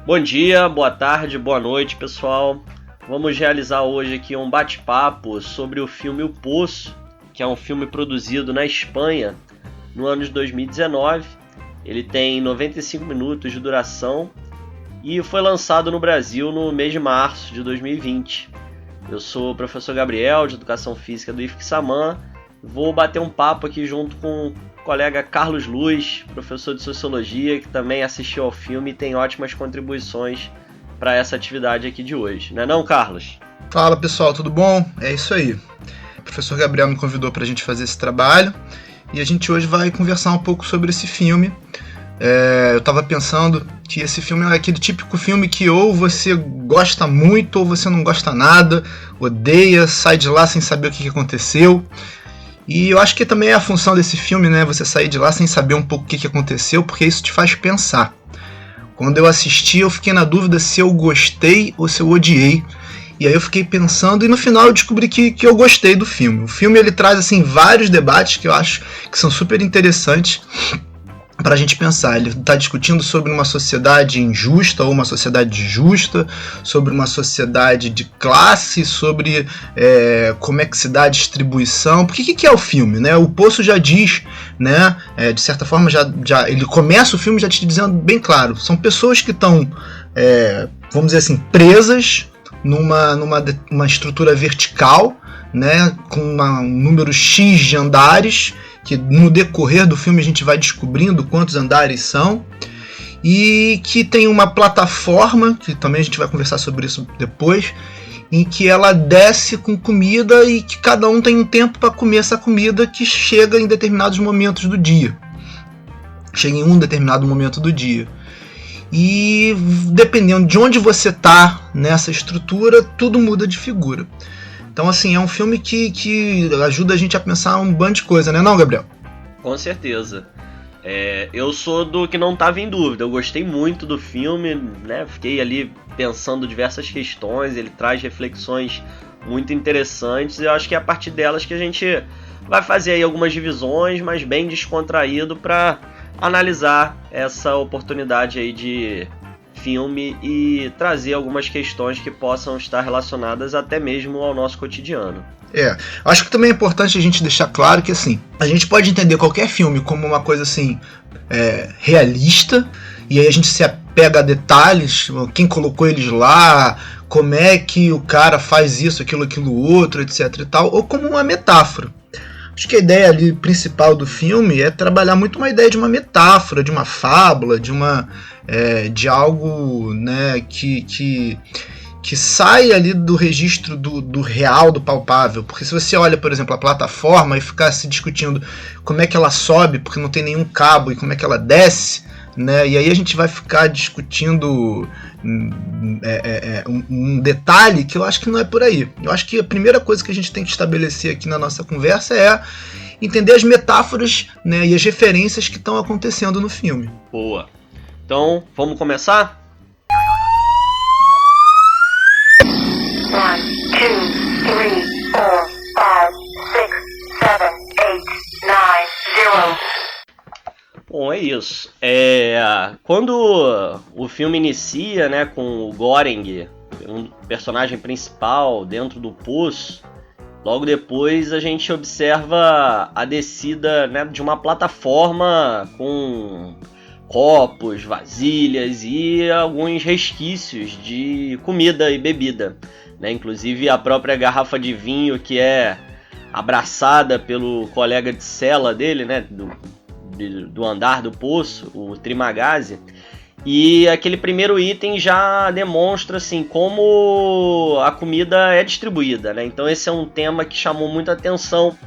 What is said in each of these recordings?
Bom dia, boa tarde, boa noite, pessoal. Vamos realizar hoje aqui um bate-papo sobre o filme O Poço, que é um filme produzido na Espanha no ano de 2019. Ele tem 95 minutos de duração e foi lançado no Brasil no mês de março de 2020. Eu sou o professor Gabriel, de Educação Física do IFSC-Saman. Vou bater um papo aqui junto com o colega Carlos Luz, professor de Sociologia, que também assistiu ao filme e tem ótimas contribuições para essa atividade aqui de hoje. Não é não, Carlos? Fala, pessoal, tudo bom? É isso aí. O professor Gabriel me convidou para a gente fazer esse trabalho e a gente hoje vai conversar um pouco sobre esse filme. Eu estava pensando que esse filme é aquele típico filme que ou você gosta muito ou você não gosta nada, odeia, sai de lá sem saber o que aconteceu. E eu acho que também é a função desse filme, né? Você sair de lá sem saber um pouco o que aconteceu, porque isso te faz pensar. Quando eu assisti, eu fiquei na dúvida se eu gostei ou se eu odiei. E aí eu fiquei pensando e no final eu descobri que eu gostei do filme. O filme ele traz assim vários debates que eu acho que são super interessantes para a gente pensar. Ele está discutindo sobre uma sociedade injusta ou uma sociedade justa, sobre uma sociedade de classe, sobre como é que se dá a distribuição. Porque o que é o filme, né? O Poço já diz, né? De certa forma, já ele começa o filme já te dizendo bem claro. São pessoas que estão, vamos dizer assim, presas numa estrutura vertical, né? Com um número X de andares, que no decorrer do filme a gente vai descobrindo quantos andares são, e que tem uma plataforma, que também a gente vai conversar sobre isso depois, em que ela desce com comida e que cada um tem um tempo para comer essa comida que chega em determinados momentos do dia. Chega em um determinado momento do dia. E dependendo de onde você está nessa estrutura, tudo muda de figura. Então, assim, é um filme que ajuda a gente a pensar um bando de coisa, né não, Gabriel? Com certeza. Eu sou do que não estava em dúvida. Eu gostei muito do filme, né? Fiquei ali pensando diversas questões. Ele traz reflexões muito interessantes. E eu acho que é a partir delas que a gente vai fazer aí algumas divisões, mas bem descontraído para analisar essa oportunidade aí de filme e trazer algumas questões que possam estar relacionadas até mesmo ao nosso cotidiano. Acho que também é importante a gente deixar claro que assim, a gente pode entender qualquer filme como uma coisa assim, realista, e aí a gente se apega a detalhes, quem colocou eles lá, como é que o cara faz isso, aquilo outro, etc e tal, ou como uma metáfora. Acho que a ideia ali principal do filme é trabalhar muito uma ideia de uma metáfora, de uma fábula, de algo, né, que sai ali do registro do real, do palpável. Porque se você olha, por exemplo, a plataforma e ficar se discutindo como é que ela sobe, porque não tem nenhum cabo, e como é que ela desce, né, e aí a gente vai ficar discutindo um detalhe que eu acho que não é por aí. Eu acho que a primeira coisa que a gente tem que estabelecer aqui na nossa conversa é entender as metáforas, né, e as referências que estão acontecendo no filme. Boa. Então, vamos começar? 1, 2, 3, 4, 5, 6, 7, 8, 9, 0. Bom, é isso. Quando o filme inicia, né, com o Göring, um personagem principal dentro do poço, logo depois a gente observa a descida, né, de uma plataforma com copos, vasilhas e alguns resquícios de comida e bebida, né? Inclusive a própria garrafa de vinho que é abraçada pelo colega de cela dele, né, do andar do poço, o Trimagazzi. E aquele primeiro item já demonstra assim, como a comida é distribuída, né? Então esse é um tema que chamou muita atenção.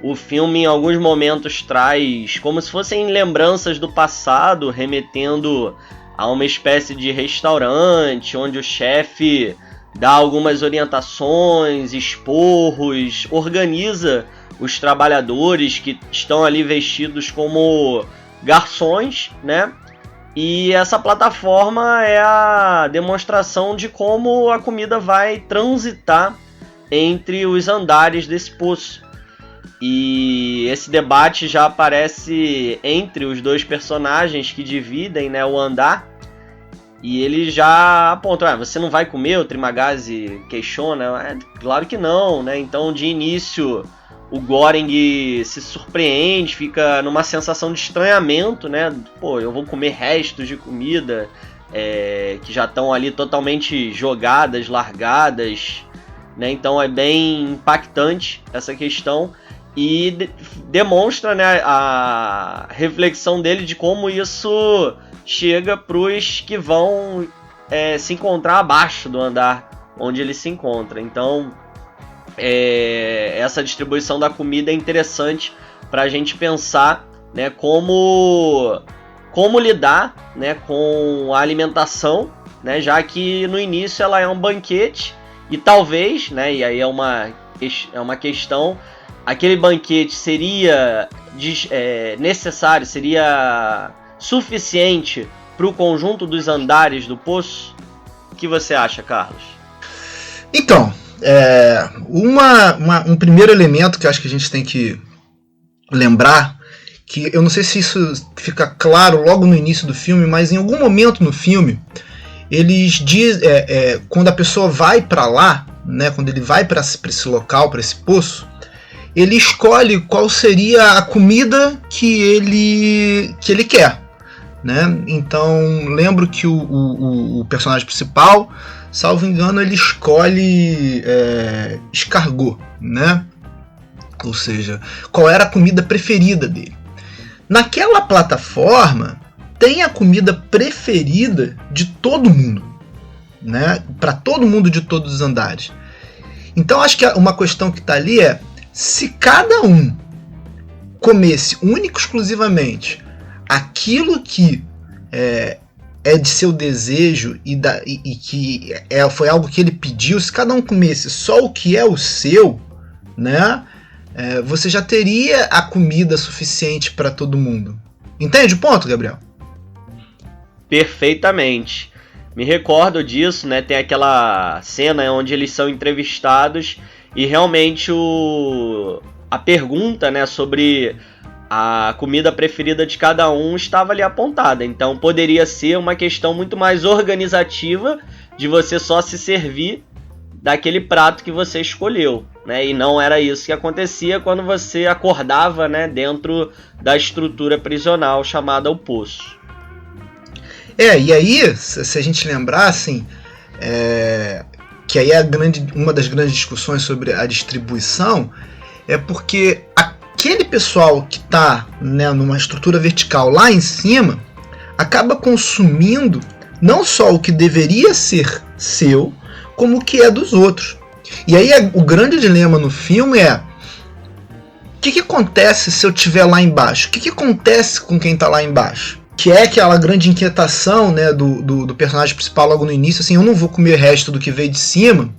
O filme em alguns momentos traz como se fossem lembranças do passado, remetendo a uma espécie de restaurante onde o chefe dá algumas orientações, esporros, organiza os trabalhadores que estão ali vestidos como garçons, né? E essa plataforma é a demonstração de como a comida vai transitar entre os andares desse poço. E esse debate já aparece entre os dois personagens que dividem, né, o andar. E ele já aponta, você não vai comer? O Trimagazzi questiona, claro que não, né? Então, de início, o Goreng se surpreende, fica numa sensação de estranhamento, né? Pô, eu vou comer restos de comida que já estão ali totalmente jogadas, largadas, né? Então é bem impactante essa questão e demonstra, né, a reflexão dele de como isso chega para os que vão se encontrar abaixo do andar onde ele se encontra. Então, essa distribuição da comida é interessante para a gente pensar, né, como lidar, né, com a alimentação, né, já que no início ela é um banquete e talvez, né, e aí é uma questão, aquele banquete seria necessário, seria suficiente para o conjunto dos andares do poço? O que você acha, Carlos? Então, um primeiro elemento que eu acho que a gente tem que lembrar, que eu não sei se isso fica claro logo no início do filme, mas em algum momento no filme, eles dizem, quando a pessoa vai para lá, né, quando ele vai para esse local, para esse poço, ele escolhe qual seria a comida que ele quer. Né? Então, lembro que o personagem principal, salvo engano, ele escolhe escargot, né? Ou seja, qual era a comida preferida dele. Naquela plataforma, tem a comida preferida de todo mundo, né? Para todo mundo de todos os andares. Então, acho que uma questão que está ali se cada um comesse único exclusivamente aquilo que é de seu desejo e que foi algo que ele pediu, se cada um comesse só o que é o seu, né, você já teria a comida suficiente para todo mundo. Entende o ponto, Gabriel? Perfeitamente. Me recordo disso, né? Tem aquela cena onde eles são entrevistados e realmente a pergunta, né, sobre a comida preferida de cada um estava ali apontada. Então poderia ser uma questão muito mais organizativa de você só se servir daquele prato que você escolheu, né? E não era isso que acontecia quando você acordava, né, dentro da estrutura prisional chamada o poço. E aí, se a gente lembrar, assim, que aí é uma das grandes discussões sobre a distribuição, é porque aquele pessoal que está, né, numa estrutura vertical lá em cima acaba consumindo não só o que deveria ser seu, como o que é dos outros. E aí o grande dilema no filme o que acontece se eu estiver lá embaixo? O que acontece com quem está lá embaixo? Que é aquela grande inquietação, né, do personagem principal logo no início, assim, eu não vou comer o resto do que veio de cima,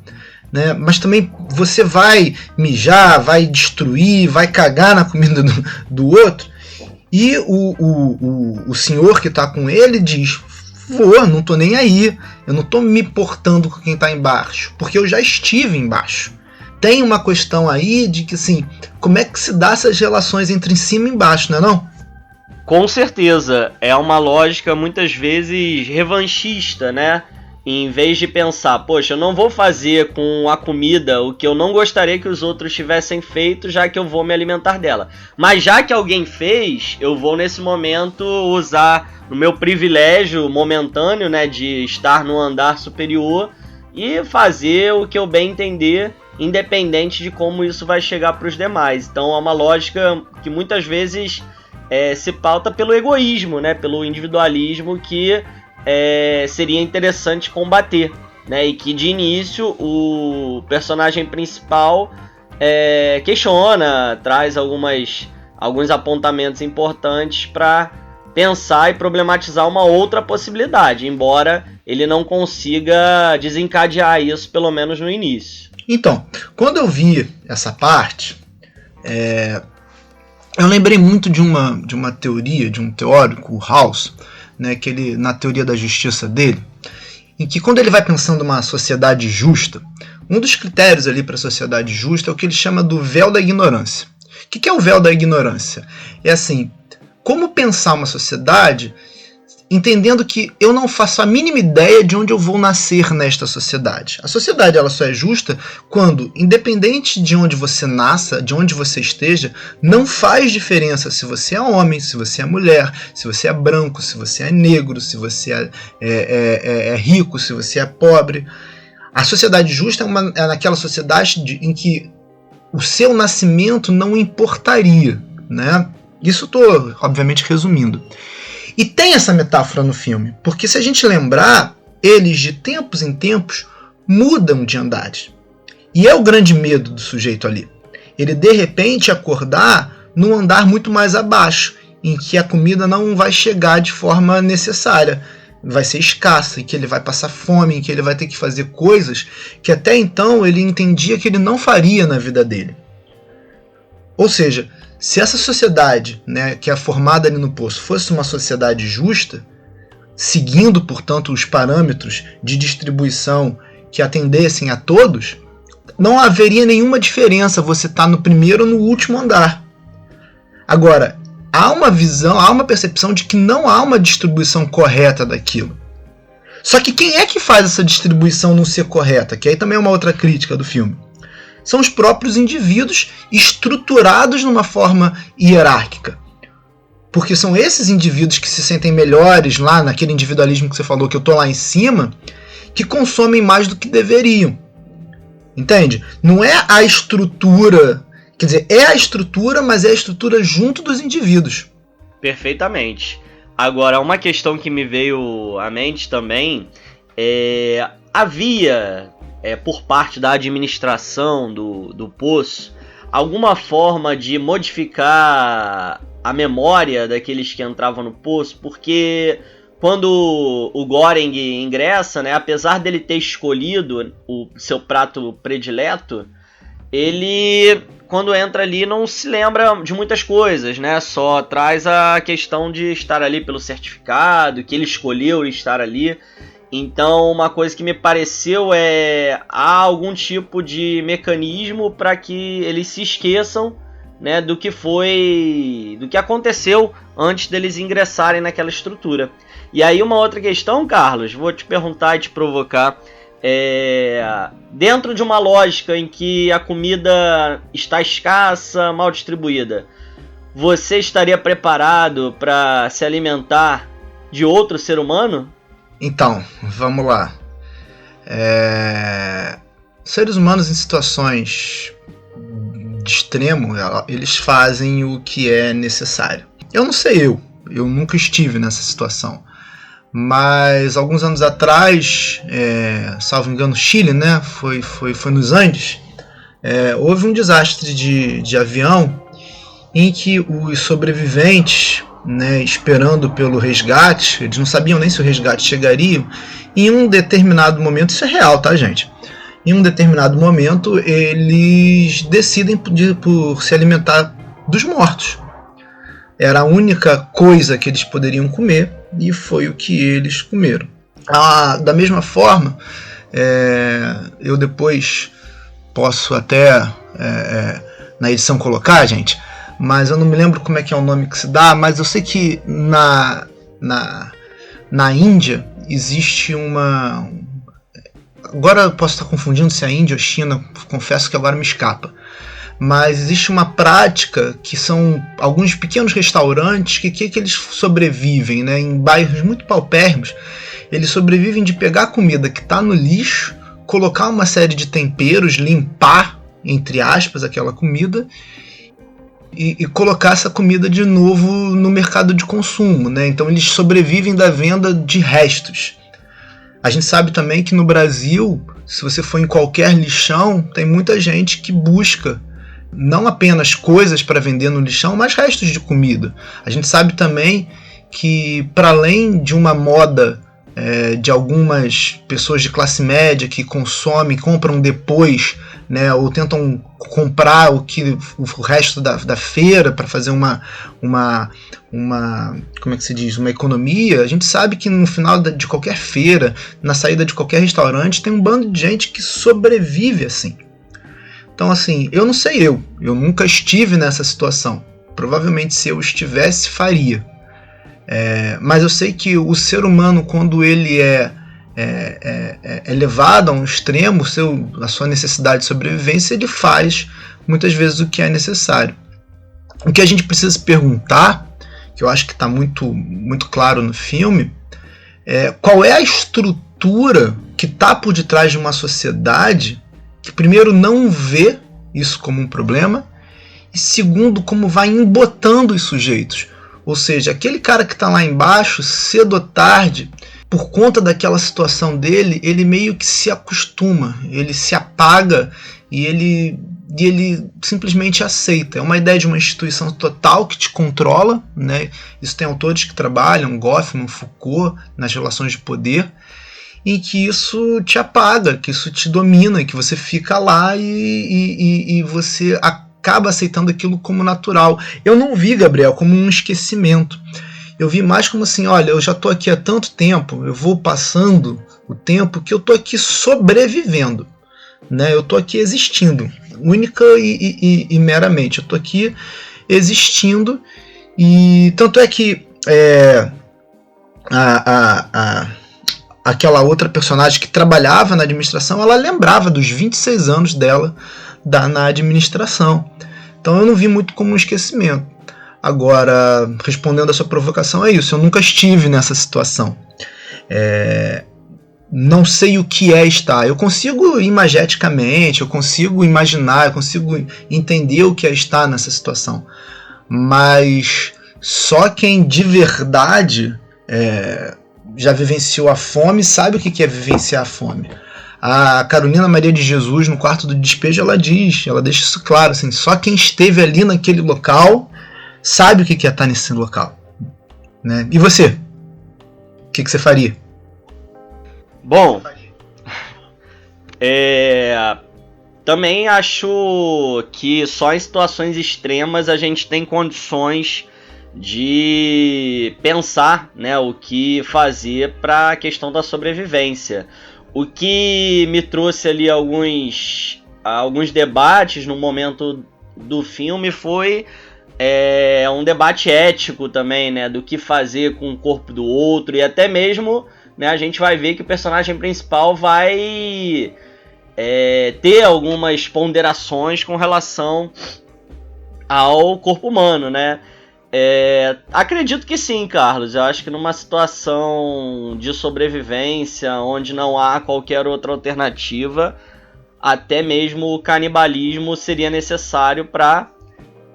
né, mas também você vai mijar, vai destruir, vai cagar na comida do outro, e o senhor que está com ele diz, não tô nem aí, eu não tô me importando com quem está embaixo, porque eu já estive embaixo. Tem uma questão aí de que, assim, como é que se dá essas relações entre cima e embaixo, não é não? Com certeza, é uma lógica muitas vezes revanchista, né? Em vez de pensar, poxa, eu não vou fazer com a comida o que eu não gostaria que os outros tivessem feito, já que eu vou me alimentar dela. Mas já que alguém fez, eu vou nesse momento usar o meu privilégio momentâneo, né, de estar no andar superior e fazer o que eu bem entender, independente de como isso vai chegar para os demais. Então é uma lógica que muitas vezes se pauta pelo egoísmo, né, pelo individualismo que seria interessante combater, né, e que de início o personagem principal questiona, traz alguns apontamentos importantes para pensar e problematizar uma outra possibilidade, embora ele não consiga desencadear isso, pelo menos no início. Então, quando eu vi essa parte, eu lembrei muito de uma teoria, de um teórico, o House, né, que ele, na teoria da justiça dele, em que quando ele vai pensando uma sociedade justa, um dos critérios ali para a sociedade justa é o que ele chama do véu da ignorância. O que é o véu da ignorância? É assim, como pensar uma sociedade entendendo que eu não faço a mínima ideia de onde eu vou nascer nesta sociedade. A sociedade ela só é justa quando, independente de onde você nasça, de onde você esteja, não faz diferença se você é homem, se você é mulher, se você é branco, se você é negro, se você é rico, se você é pobre. A sociedade justa é naquela sociedade em que o seu nascimento não importaria, né? Isso estou, obviamente, resumindo. E tem essa metáfora no filme, porque se a gente lembrar, eles de tempos em tempos mudam de andares. E é o grande medo do sujeito ali. Ele de repente acordar num andar muito mais abaixo, em que a comida não vai chegar de forma necessária, vai ser escassa, em que ele vai passar fome, em que ele vai ter que fazer coisas que até então ele entendia que ele não faria na vida dele. Ou seja, se essa sociedade, né, que é formada ali no poço, fosse uma sociedade justa, seguindo, portanto, os parâmetros de distribuição que atendessem a todos, não haveria nenhuma diferença você estar no primeiro ou no último andar. Agora, há uma visão, há uma percepção de que não há uma distribuição correta daquilo. Só que quem é que faz essa distribuição não ser correta? Que aí também é uma outra crítica do filme. São os próprios indivíduos estruturados numa forma hierárquica. Porque são esses indivíduos que se sentem melhores lá, naquele individualismo que você falou, que eu tô lá em cima, que consomem mais do que deveriam. Entende? Não é a estrutura, quer dizer, é a estrutura, mas é a estrutura junto dos indivíduos. Perfeitamente. Agora, uma questão que me veio à mente também havia... por parte da administração do poço, alguma forma de modificar a memória daqueles que entravam no poço, porque quando o Göring ingressa, né, apesar dele ter escolhido o seu prato predileto, ele, quando entra ali, não se lembra de muitas coisas, né? Só traz a questão de estar ali pelo certificado, que ele escolheu estar ali. Então, uma coisa que me pareceu há algum tipo de mecanismo para que eles se esqueçam, né, do que aconteceu antes deles ingressarem naquela estrutura. E aí uma outra questão, Carlos, vou te perguntar e te provocar. Dentro de uma lógica em que a comida está escassa, mal distribuída, você estaria preparado para se alimentar de outro ser humano? Então, vamos lá. Seres humanos em situações de extremo, eles fazem o que é necessário. Eu não sei, eu nunca estive nessa situação. Mas alguns anos atrás, salvo engano, Chile, né? Foi nos Andes. Houve um desastre de avião em que os sobreviventes, né, esperando pelo resgate, eles não sabiam nem se o resgate chegaria. Em um determinado momento, isso é real, tá, gente? Em um determinado momento, eles decidem por se alimentar dos mortos. Era a única coisa que eles poderiam comer e foi o que eles comeram. Da mesma forma, eu depois posso até na edição colocar, gente, mas eu não me lembro como é que é o nome que se dá, mas eu sei que na Índia existe uma... Agora eu posso estar confundindo se é a Índia ou China, confesso que agora me escapa. Mas existe uma prática que são alguns pequenos restaurantes que eles sobrevivem, né, em bairros muito paupérrimos. Eles sobrevivem de pegar a comida que está no lixo, colocar uma série de temperos, limpar, entre aspas, aquela comida e colocar essa comida de novo no mercado de consumo, né? Então eles sobrevivem da venda de restos. A gente sabe também que no Brasil, se você for em qualquer lixão, tem muita gente que busca não apenas coisas para vender no lixão, mas restos de comida. A gente sabe também que, para além de uma moda de algumas pessoas de classe média que compram depois, né, ou tentam comprar o resto da feira para fazer uma como é que se diz, uma economia, a gente sabe que no final de qualquer feira, na saída de qualquer restaurante, tem um bando de gente que sobrevive assim. Então, assim, eu não sei, eu nunca estive nessa situação. Provavelmente, se eu estivesse, faria. Mas eu sei que o ser humano, quando ele é levado a um extremo, a sua necessidade de sobrevivência, ele faz muitas vezes o que é necessário. O que a gente precisa se perguntar, que eu acho que está muito, muito claro no filme, qual é a estrutura que está por detrás de uma sociedade que, primeiro, não vê isso como um problema, e segundo, como vai embotando os sujeitos. Ou seja, aquele cara que está lá embaixo, cedo ou tarde, por conta daquela situação dele, ele meio que se acostuma, ele se apaga e ele simplesmente aceita. É uma ideia de uma instituição total que te controla, né? Isso tem autores que trabalham, Goffman, Foucault, nas relações de poder, em que isso te apaga, que isso te domina, que você fica lá e você acaba aceitando aquilo como natural. Eu não vi, Gabriel, como um esquecimento. Eu vi mais como assim, olha, eu já estou aqui há tanto tempo, eu vou passando o tempo que eu estou aqui sobrevivendo, né? Eu estou aqui existindo, única e meramente. Eu estou aqui existindo, e tanto é que aquela outra personagem que trabalhava na administração, ela lembrava dos 26 anos dela na administração. Então eu não vi muito como um esquecimento. Agora, respondendo a sua provocação, é isso. Eu nunca estive nessa situação. Não sei o que é estar. Eu consigo imageticamente, eu consigo imaginar, eu consigo entender o que é estar nessa situação. Mas só quem de verdade já vivenciou a fome sabe o que é vivenciar a fome. A Carolina Maria de Jesus, no Quarto do Despejo, ela deixa isso claro, assim, só quem esteve ali naquele local sabe o que é estar nesse local, né? E você? O que você faria? Bom, também acho que só em situações extremas a gente tem condições de pensar, né, o que fazer para a questão da sobrevivência. O que me trouxe ali alguns debates no momento do filme foi um debate ético também, né, do que fazer com o corpo do outro, e até mesmo, né, a gente vai ver que o personagem principal vai ter algumas ponderações com relação ao corpo humano, né? Acredito que sim, Carlos. Eu acho que numa situação de sobrevivência, onde não há qualquer outra alternativa, até mesmo o canibalismo seria necessário para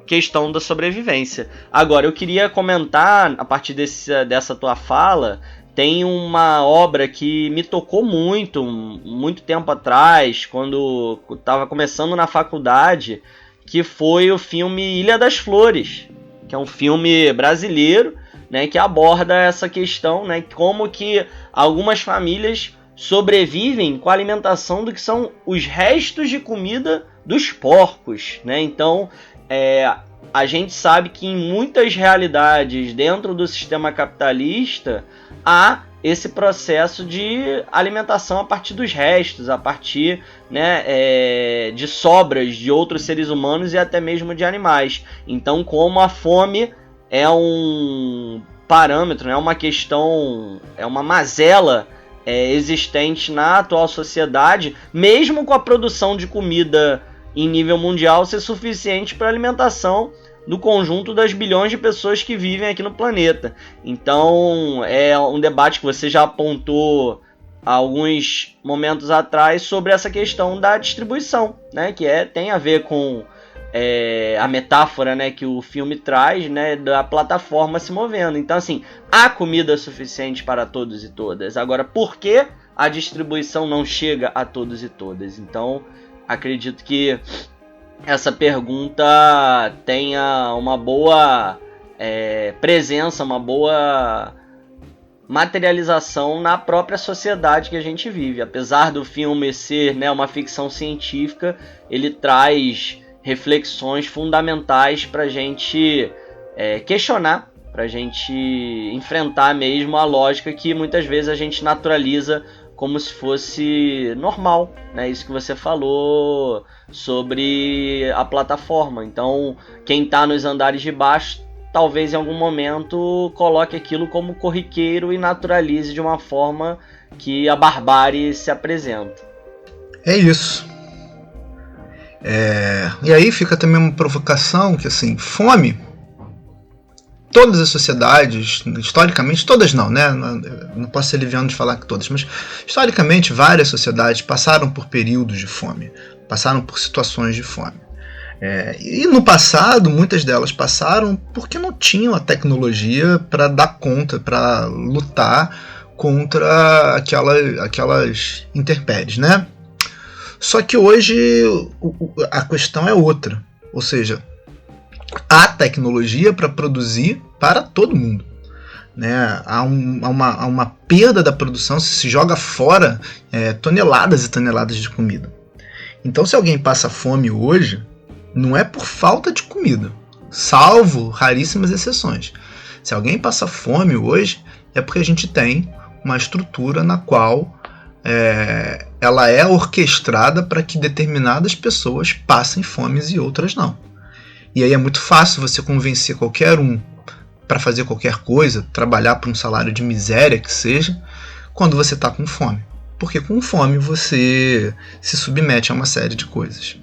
questão da sobrevivência. Agora, eu queria comentar, a partir dessa tua fala, tem uma obra que me tocou muito tempo atrás, quando estava começando na faculdade, que foi o filme Ilha das Flores, que é um filme brasileiro, né, que aborda essa questão, né, como que algumas famílias sobrevivem com a alimentação do que são os restos de comida dos porcos, né? Então, a gente sabe que em muitas realidades dentro do sistema capitalista há esse processo de alimentação a partir dos restos, a partir, né, de sobras de outros seres humanos e até mesmo de animais. Então, como a fome é um parâmetro, é uma questão, é uma mazela existente na atual sociedade, mesmo com a produção de comida em nível mundial ser suficiente para a alimentação do conjunto das bilhões de pessoas que vivem aqui no planeta. Então, é um debate que você já apontou há alguns momentos atrás sobre essa questão da distribuição, né, que tem a ver com a metáfora, né, que o filme traz, né, da plataforma se movendo. Então, assim, há comida suficiente para todos e todas. Agora, por que a distribuição não chega a todos e todas? Então, acredito que essa pergunta tenha uma boa presença, uma boa materialização na própria sociedade que a gente vive. Apesar do filme ser, né, uma ficção científica, ele traz reflexões fundamentais para a gente questionar, para a gente enfrentar mesmo a lógica que muitas vezes a gente naturaliza como se fosse normal, né? Isso que você falou sobre a plataforma. Então, quem está nos andares de baixo talvez em algum momento coloque aquilo como corriqueiro e naturalize de uma forma que a barbárie se apresenta. É isso. E aí fica também uma provocação que, assim, fome, todas as sociedades, historicamente, todas não, né? Não posso ser liviano de falar que todas, mas historicamente várias sociedades passaram por períodos de fome, passaram por situações de fome. E no passado, muitas delas passaram porque não tinham a tecnologia para dar conta, para lutar contra aquelas intempéries, né? Só que hoje a questão é outra, ou seja, há tecnologia para produzir para todo mundo, né? Há uma perda da produção, se joga fora toneladas e toneladas de comida. Então, se alguém passa fome hoje, não é por falta de comida, salvo raríssimas exceções. Se alguém passa fome hoje, é porque a gente tem uma estrutura na qual ela é orquestrada para que determinadas pessoas passem fomes e outras não. E aí é muito fácil você convencer qualquer um para fazer qualquer coisa, trabalhar por um salário de miséria que seja, quando você está com fome. Porque com fome você se submete a uma série de coisas.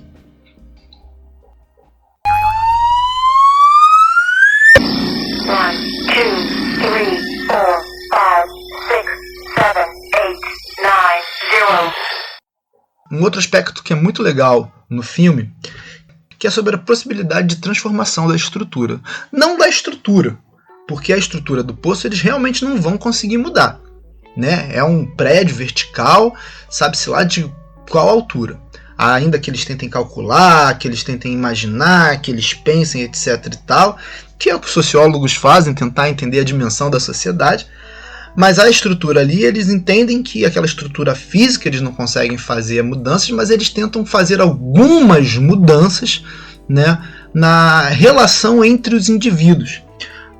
Um outro aspecto que é muito legal no filme, que é sobre a possibilidade de transformação da estrutura. Não da estrutura, porque a estrutura do poço eles realmente não vão conseguir mudar, né? É um prédio vertical, sabe-se lá de qual altura. Ainda que eles tentem calcular, que eles tentem imaginar, que eles pensem, etc e tal, que é o que os sociólogos fazem, tentar entender a dimensão da sociedade. Mas a estrutura ali, eles entendem que aquela estrutura física eles não conseguem fazer mudanças, mas eles tentam fazer algumas mudanças, né, na relação entre os indivíduos.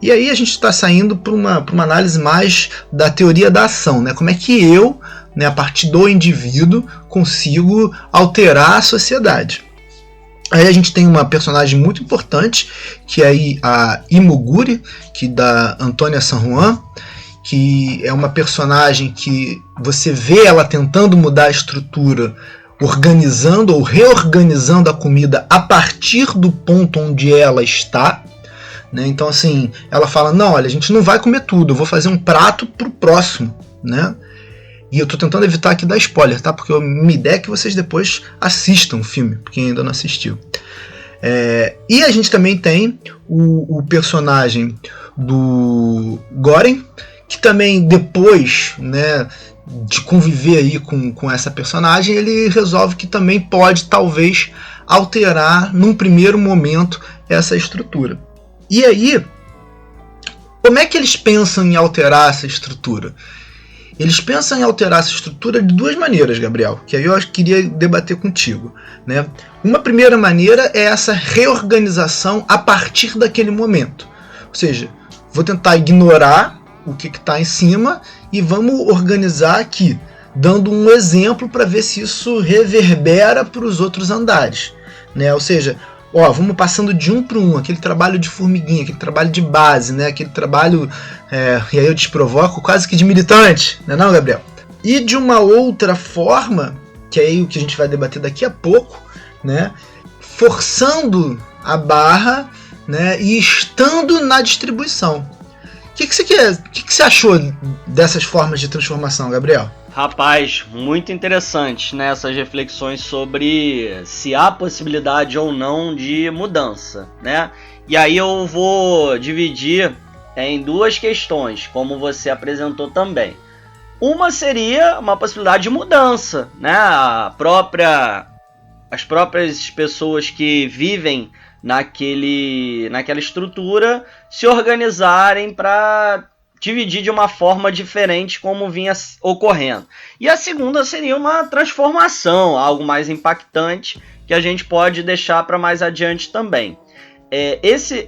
E aí a gente está saindo para uma análise mais da teoria da ação, né? Como é que eu, né, a partir do indivíduo, consigo alterar a sociedade. Aí a gente tem uma personagem muito importante, que é a Imoguri, que da Antônia San Juan, que é uma personagem que você vê ela tentando mudar a estrutura, organizando ou reorganizando a comida a partir do ponto onde ela está, né? Então, assim, ela fala, não, olha, a gente não vai comer tudo, eu vou fazer um prato pro próximo, né? E eu tô tentando evitar aqui dar spoiler, tá? Porque a minha ideia é que vocês depois assistam o filme, porque ainda não assistiu. E a gente também tem o personagem do Goren, que também depois, né, de conviver aí com essa personagem, ele resolve que também pode talvez alterar num primeiro momento essa estrutura. E aí, como é que eles pensam em alterar essa estrutura? Eles pensam em alterar essa estrutura de duas maneiras, Gabriel, que aí eu queria debater contigo, né? Uma primeira maneira é essa reorganização a partir daquele momento. Ou seja, vou tentar ignorar o que está em cima e vamos organizar aqui, dando um exemplo para ver se isso reverbera para os outros andares, né? Ou seja, vamos passando de um para um, aquele trabalho de formiguinha, aquele trabalho de base, né? Aquele trabalho, e aí eu te provoco, quase que de militante, não é não, Gabriel? E de uma outra forma, que é aí o que a gente vai debater daqui a pouco, né? Forçando a barra, né? E estando na distribuição. O que você achou dessas formas de transformação, Gabriel? Rapaz, muito interessante, né, essas reflexões sobre se há possibilidade ou não de mudança, né? E aí eu vou dividir em duas questões, como você apresentou também. Uma seria uma possibilidade de mudança, né? As próprias pessoas que vivem naquela estrutura se organizarem para dividir de uma forma diferente como vinha ocorrendo. E a segunda seria uma transformação, algo mais impactante que a gente pode deixar para mais adiante também.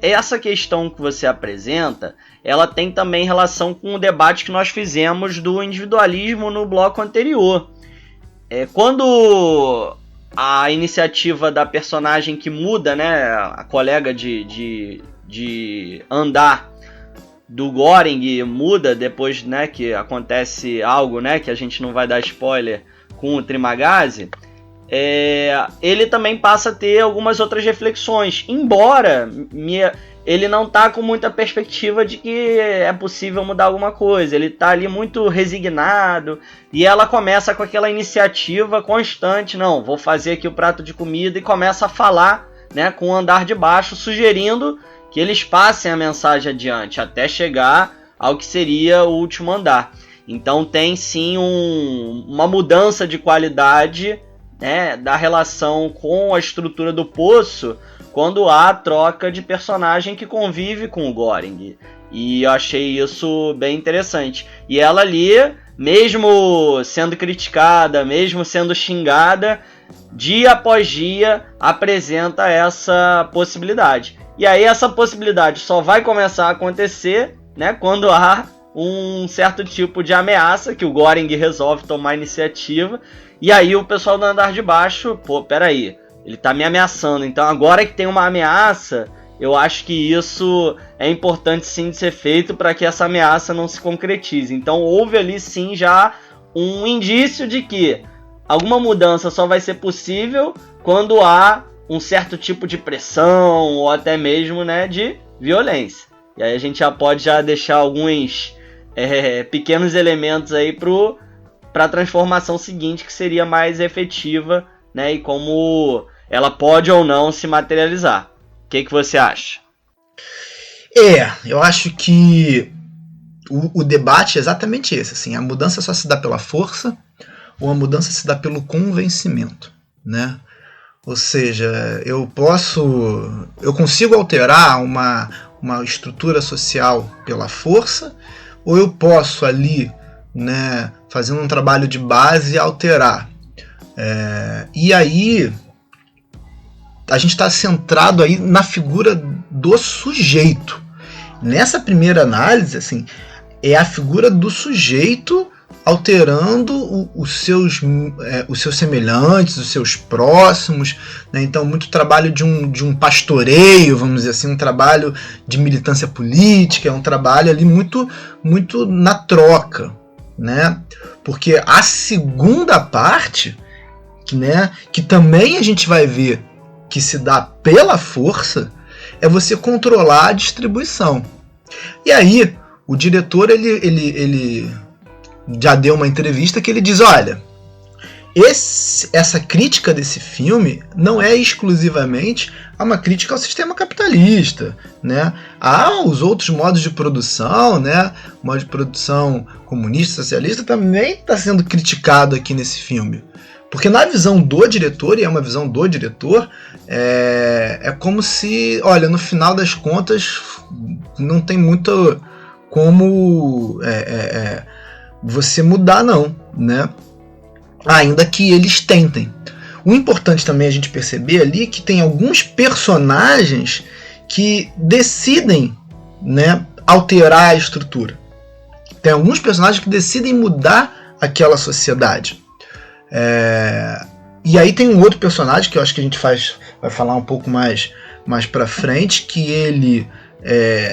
Essa questão que você apresenta, ela tem também relação com o debate que nós fizemos do individualismo no bloco anterior. Quando a iniciativa da personagem que muda, né, a colega de de andar do Göring muda depois, né, que acontece algo, né, que a gente não vai dar spoiler com o Trimagasi, ele também passa a ter algumas outras reflexões, embora ele não tá com muita perspectiva de que é possível mudar alguma coisa, ele tá ali muito resignado, e ela começa com aquela iniciativa constante, não, vou fazer aqui o prato de comida, e começa a falar, né, com o andar de baixo, sugerindo que eles passem a mensagem adiante, até chegar ao que seria o último andar. Então tem sim uma mudança de qualidade, né, da relação com a estrutura do poço, quando há troca de personagem que convive com o Göring. E eu achei isso bem interessante. E ela ali, mesmo sendo criticada, mesmo sendo xingada, dia após dia apresenta essa possibilidade. E aí essa possibilidade só vai começar a acontecer, né, quando há um certo tipo de ameaça que o Göring resolve tomar iniciativa. E aí o pessoal do andar de baixo, peraí, ele tá me ameaçando, então agora que tem uma ameaça, eu acho que isso é importante sim de ser feito para que essa ameaça não se concretize. Então houve ali sim já um indício de que alguma mudança só vai ser possível quando há um certo tipo de pressão ou até mesmo, né, de violência. E aí a gente já pode deixar alguns pequenos elementos aí para a transformação seguinte, que seria mais efetiva, né, e como ela pode ou não se materializar. O que você acha? Eu acho que o debate é exatamente esse. Assim, a mudança só se dá pela força ou a mudança se dá pelo convencimento, né? Ou seja, eu consigo alterar uma estrutura social pela força, ou eu posso ali, né, fazendo um trabalho de base, alterar. E aí a gente está centrado aí na figura do sujeito. Nessa primeira análise, assim, é a figura do sujeito alterando os seus semelhantes, os seus próximos, né? Então muito trabalho de um pastoreio, vamos dizer assim, um trabalho de militância política, é um trabalho ali muito, muito na troca, né? Porque a segunda parte, que também a gente vai ver que se dá pela força, é você controlar a distribuição. E aí o diretor ele já deu uma entrevista que ele diz, olha, essa crítica desse filme não é exclusivamente uma crítica ao sistema capitalista, né? Há os outros modos de produção, né? O modo de produção comunista, socialista também está sendo criticado aqui nesse filme. Porque na visão do diretor, e é uma visão do diretor, é como se, olha, no final das contas, não tem muito como você mudar, não, né? Ainda que eles tentem. O importante também a gente perceber ali é que tem alguns personagens que decidem, né, alterar a estrutura. Tem alguns personagens que decidem mudar aquela sociedade. E aí tem um outro personagem que eu acho que a gente vai falar um pouco mais pra frente, que ele,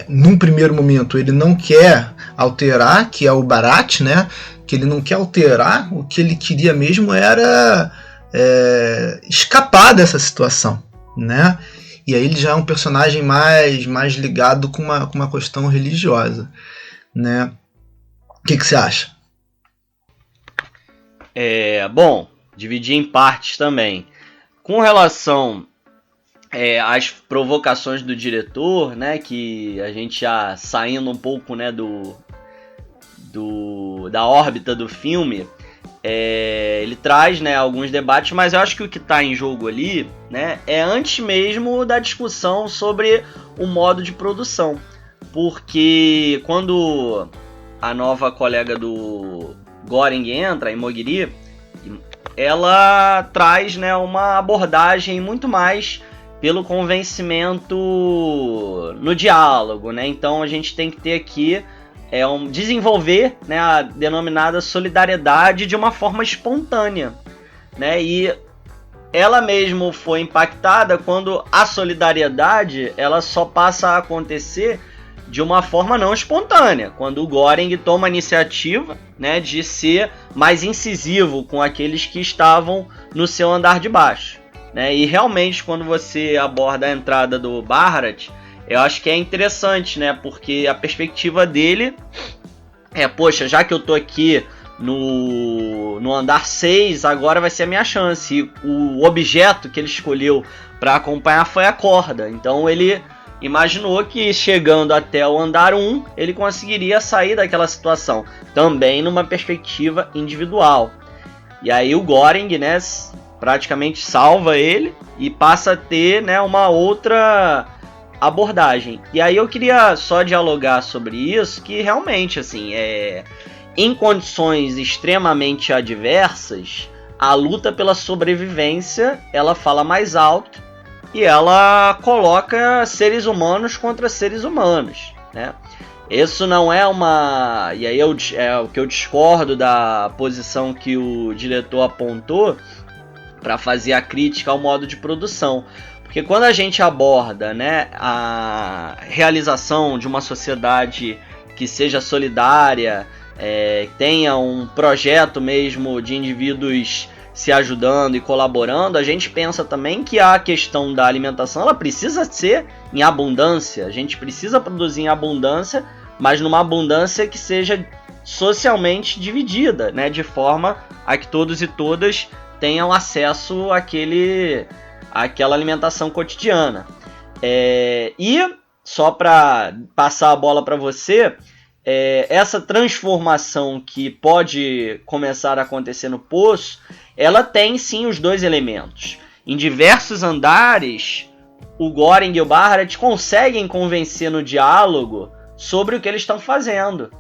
num primeiro momento, ele não quer alterar, que é o Bharat, né? Que ele não quer alterar, o que ele queria mesmo era escapar dessa situação, né? E aí ele já é um personagem mais ligado com uma questão religiosa, né? O que você acha? Bom, dividir em partes também. Com relação às provocações do diretor, né, que a gente já saindo um pouco, né, da órbita do filme, ele traz, né, alguns debates, mas eu acho que o que está em jogo ali, né, é antes mesmo da discussão sobre o modo de produção. Porque quando a nova colega do Göring entra, em Imoguiri, ela traz, né, uma abordagem muito mais pelo convencimento no diálogo, né? Então a gente tem que ter aqui desenvolver, né, a denominada solidariedade de uma forma espontânea, né? E ela mesmo foi impactada quando a solidariedade ela só passa a acontecer de uma forma não espontânea, quando o Göring toma a iniciativa, né, de ser mais incisivo com aqueles que estavam no seu andar de baixo, né? E realmente quando você aborda a entrada do Bharat, eu acho que é interessante, né, porque a perspectiva dele é, poxa, já que eu tô aqui no andar 6, agora vai ser a minha chance. E o objeto que ele escolheu para acompanhar foi a corda. Então ele imaginou que chegando até o andar 1, ele conseguiria sair daquela situação. Também numa perspectiva individual. E aí o Göring, né, praticamente salva ele e passa a ter, né, uma outra abordagem. E aí eu queria só dialogar sobre isso, que realmente, assim, em condições extremamente adversas, a luta pela sobrevivência, ela fala mais alto e ela coloca seres humanos contra seres humanos, né? Isso não é uma... E aí é o que eu discordo da posição que o diretor apontou para fazer a crítica ao modo de produção. Porque quando a gente aborda, né, a realização de uma sociedade que seja solidária, tenha um projeto mesmo de indivíduos se ajudando e colaborando, a gente pensa também que a questão da alimentação ela precisa ser em abundância. A gente precisa produzir em abundância, mas numa abundância que seja socialmente dividida, né, de forma a que todos e todas tenham acesso àquela alimentação cotidiana. E só para passar a bola para você, essa transformação que pode começar a acontecer no poço, ela tem sim os dois elementos. Em diversos andares, o Göring e o Bharat conseguem convencer no diálogo sobre o que eles estão fazendo.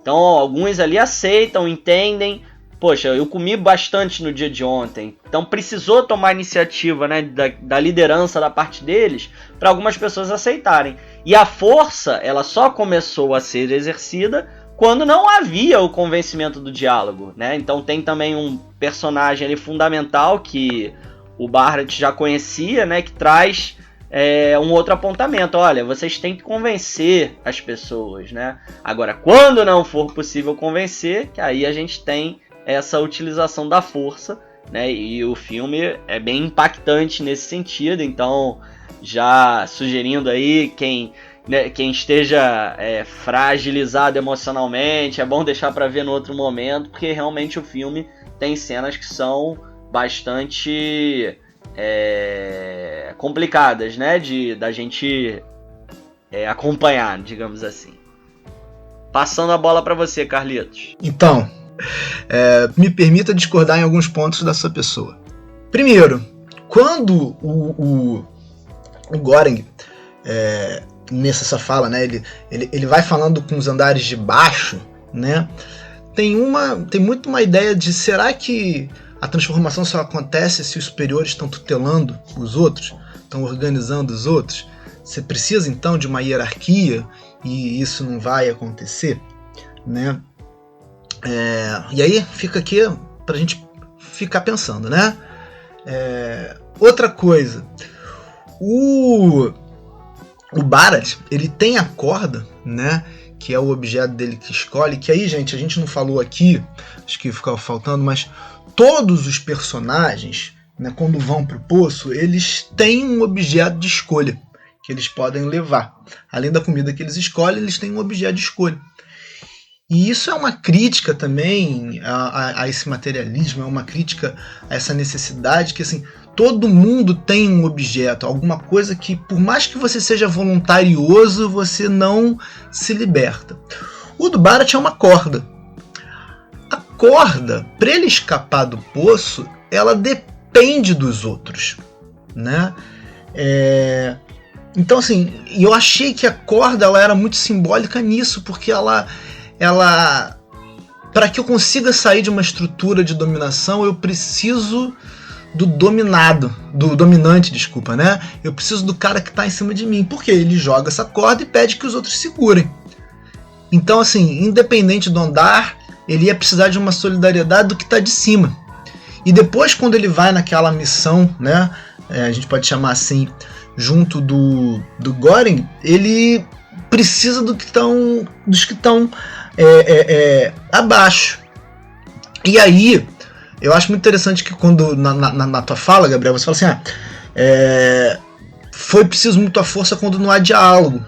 Então alguns ali aceitam, entendem. Poxa, eu comi bastante no dia de ontem. Então precisou tomar iniciativa, né, da liderança da parte deles para algumas pessoas aceitarem. E a força, ela só começou a ser exercida quando não havia o convencimento do diálogo, né? Então tem também um personagem ali fundamental que o Bharat já conhecia, né, que traz um outro apontamento. Olha, vocês têm que convencer as pessoas, né? Agora, quando não for possível convencer, que aí a gente tem essa utilização da força, né? E o filme é bem impactante nesse sentido. Então, já sugerindo aí quem esteja fragilizado emocionalmente, é bom deixar para ver no outro momento, porque realmente o filme tem cenas que são bastante complicadas, né, da gente acompanhar, digamos assim. Passando a bola para você, Carlitos. Então, me permita discordar em alguns pontos da sua pessoa. Primeiro, quando o Göring, nessa fala, né, ele vai falando com os andares de baixo, né, tem muito uma ideia de será que a transformação só acontece se os superiores estão tutelando os outros, estão organizando os outros? Você precisa então de uma hierarquia e isso não vai acontecer, né? E aí fica aqui pra gente ficar pensando, né? Outra coisa, o Bharat, ele tem a corda, né? Que é o objeto dele que escolhe, que aí, gente, a gente não falou aqui, acho que ficava faltando, mas todos os personagens, né, quando vão pro poço, eles têm um objeto de escolha que eles podem levar. Além da comida que eles escolhem, eles têm um objeto de escolha. E isso é uma crítica também a esse materialismo, é uma crítica a essa necessidade que, assim, todo mundo tem um objeto, alguma coisa que, por mais que você seja voluntarioso, você não se liberta. O do Bharat é uma corda. A corda, para ele escapar do poço, ela depende dos outros, né? Então, assim, eu achei que a corda ela era muito simbólica nisso, porque ela para que eu consiga sair de uma estrutura de dominação, eu preciso do dominante, né? Eu preciso do cara que está em cima de mim, porque ele joga essa corda e pede que os outros segurem. Então, assim, independente do andar, ele ia precisar de uma solidariedade do que está de cima. E depois, quando ele vai naquela missão, né, a gente pode chamar assim, junto do Göring, ele precisa dos que estão abaixo. E aí, eu acho muito interessante que quando na tua fala, Gabriel, você fala assim, foi preciso muita força quando não há diálogo.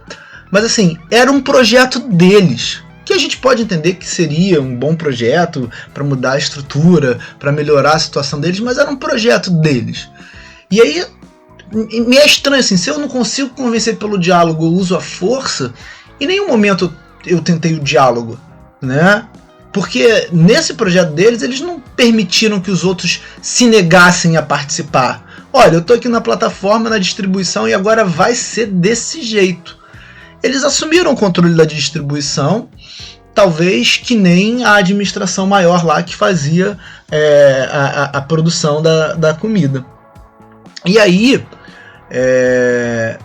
Mas assim, era um projeto deles, que a gente pode entender que seria um bom projeto para mudar a estrutura, para melhorar a situação deles, mas era um projeto deles. E aí, me é estranho assim, se eu não consigo convencer pelo diálogo, eu uso a força, em nenhum momento eu tentei o diálogo, né? Porque nesse projeto deles, eles não permitiram que os outros se negassem a participar. Olha, eu tô aqui na plataforma, na distribuição, e agora vai ser desse jeito. Eles assumiram o controle da distribuição, talvez que nem a administração maior lá que fazia a produção da comida. E aí,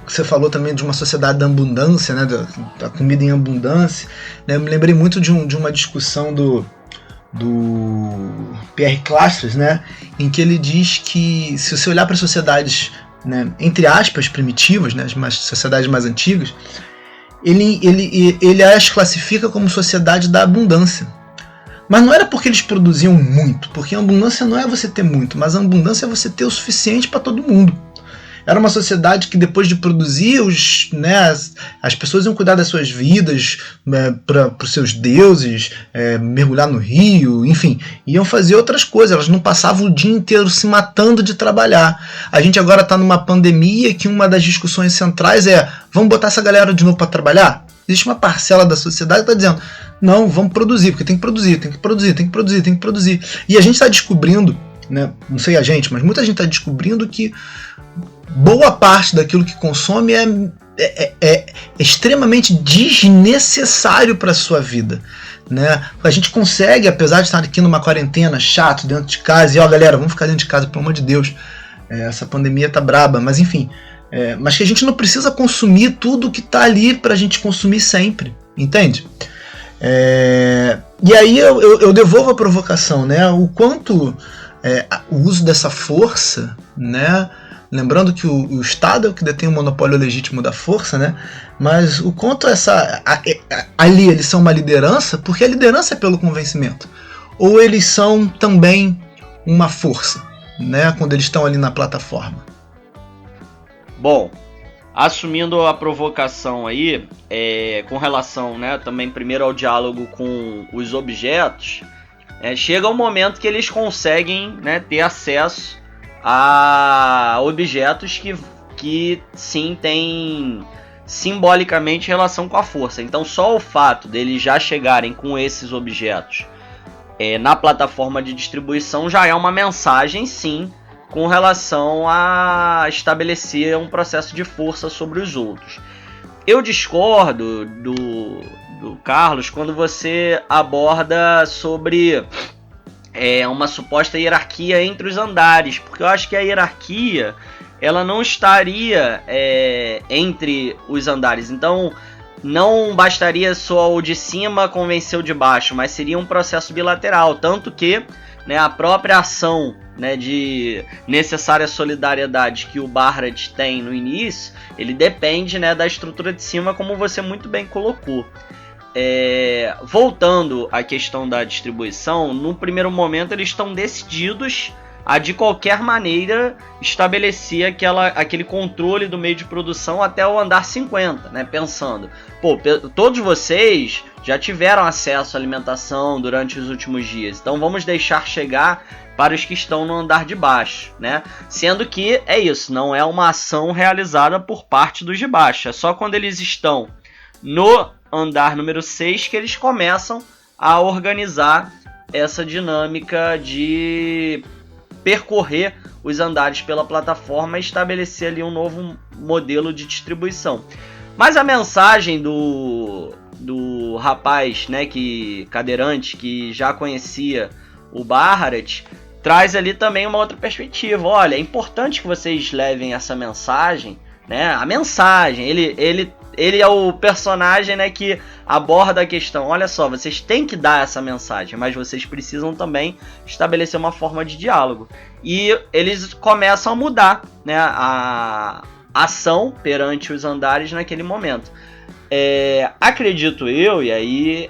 você falou também de uma sociedade da abundância, né, da comida em abundância, né, eu me lembrei muito de uma discussão do Pierre Clastres, né, em que ele diz que se você olhar para sociedades, né, entre aspas, primitivas, né, as sociedades mais antigas, ele as classifica como sociedade da abundância. Mas não era porque eles produziam muito, porque a abundância não é você ter muito, mas a abundância é você ter o suficiente para todo mundo. Era uma sociedade que depois de produzir, as pessoas iam cuidar das suas vidas, para os seus deuses, mergulhar no rio, enfim, iam fazer outras coisas, elas não passavam o dia inteiro se matando de trabalhar. A gente agora está numa pandemia que uma das discussões centrais vamos botar essa galera de novo para trabalhar? Existe uma parcela da sociedade que está dizendo, não, vamos produzir, porque tem que produzir. E a gente está descobrindo, né, não sei a gente, mas muita gente está descobrindo que boa parte daquilo que consome é extremamente desnecessário para a sua vida, né? A gente consegue, apesar de estar aqui numa quarentena chato dentro de casa, e galera, vamos ficar dentro de casa, pelo amor de Deus, essa pandemia tá braba, mas enfim, mas que a gente não precisa consumir tudo que tá ali pra gente consumir sempre, entende? E aí eu devolvo a provocação, né? O quanto o uso dessa força, né? Lembrando que o Estado é o que detém o monopólio legítimo da força, né? Mas o quanto ali eles são uma liderança, porque a liderança é pelo convencimento. Ou eles são também uma força, né? Quando eles estão ali na plataforma. Bom, assumindo a provocação aí, com relação, né, também primeiro ao diálogo com os objetos, chega um momento que eles conseguem, né, ter acesso a objetos que sim têm simbolicamente relação com a força. Então só o fato deles já chegarem com esses objetos na plataforma de distribuição já é uma mensagem, sim, com relação a estabelecer um processo de força sobre os outros. Eu discordo do Carlos quando você aborda sobre uma suposta hierarquia entre os andares, porque eu acho que a hierarquia ela não estaria entre os andares, então não bastaria só o de cima convencer o de baixo, mas seria um processo bilateral, tanto que, né, a própria ação, né, de necessária solidariedade que o Barrett tem no início, ele depende, né, da estrutura de cima, como você muito bem colocou. Voltando à questão da distribuição, no primeiro momento eles estão decididos a de qualquer maneira estabelecer aquele controle do meio de produção até o andar 50, né? Pensando, todos vocês já tiveram acesso à alimentação durante os últimos dias, então vamos deixar chegar para os que estão no andar de baixo, né? Sendo que é isso, não é uma ação realizada por parte dos de baixo, é só quando eles estão no andar número 6 que eles começam a organizar essa dinâmica de percorrer os andares pela plataforma e estabelecer ali um novo modelo de distribuição. Mas a mensagem do rapaz, né, cadeirante, que já conhecia o Barrett, traz ali também uma outra perspectiva. Olha, é importante que vocês levem essa mensagem, né? A mensagem, ele ele é o personagem, né, que aborda a questão. Olha só, vocês têm que dar essa mensagem, mas vocês precisam também estabelecer uma forma de diálogo. E eles começam a mudar, né, a ação perante os andares naquele momento. Acredito eu, e aí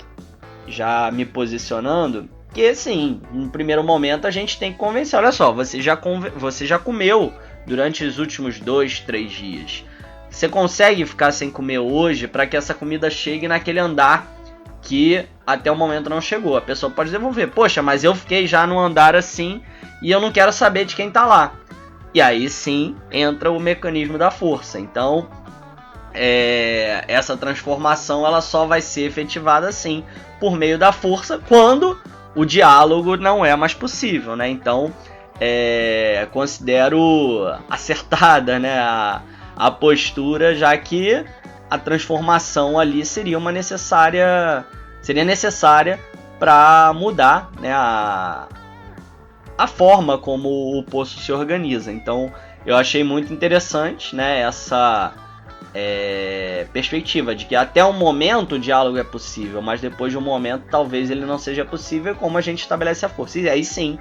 já me posicionando, que sim, no primeiro momento a gente tem que convencer. Olha só, você já comeu durante os últimos 2-3 dias. Você consegue ficar sem comer hoje para que essa comida chegue naquele andar que até o momento não chegou? A pessoa pode devolver. Poxa, mas eu fiquei já no andar assim e eu não quero saber de quem tá lá. E aí sim entra o mecanismo da força. Então essa transformação ela só vai ser efetivada assim por meio da força quando o diálogo não é mais possível, né? Então considero acertada, né, a postura, já que a transformação ali seria necessária para mudar, né, a forma como o poço se organiza. Então eu achei muito interessante, né, essa perspectiva de que até um momento o diálogo é possível, mas depois de um momento talvez ele não seja possível, como a gente estabelece a força. E aí sim,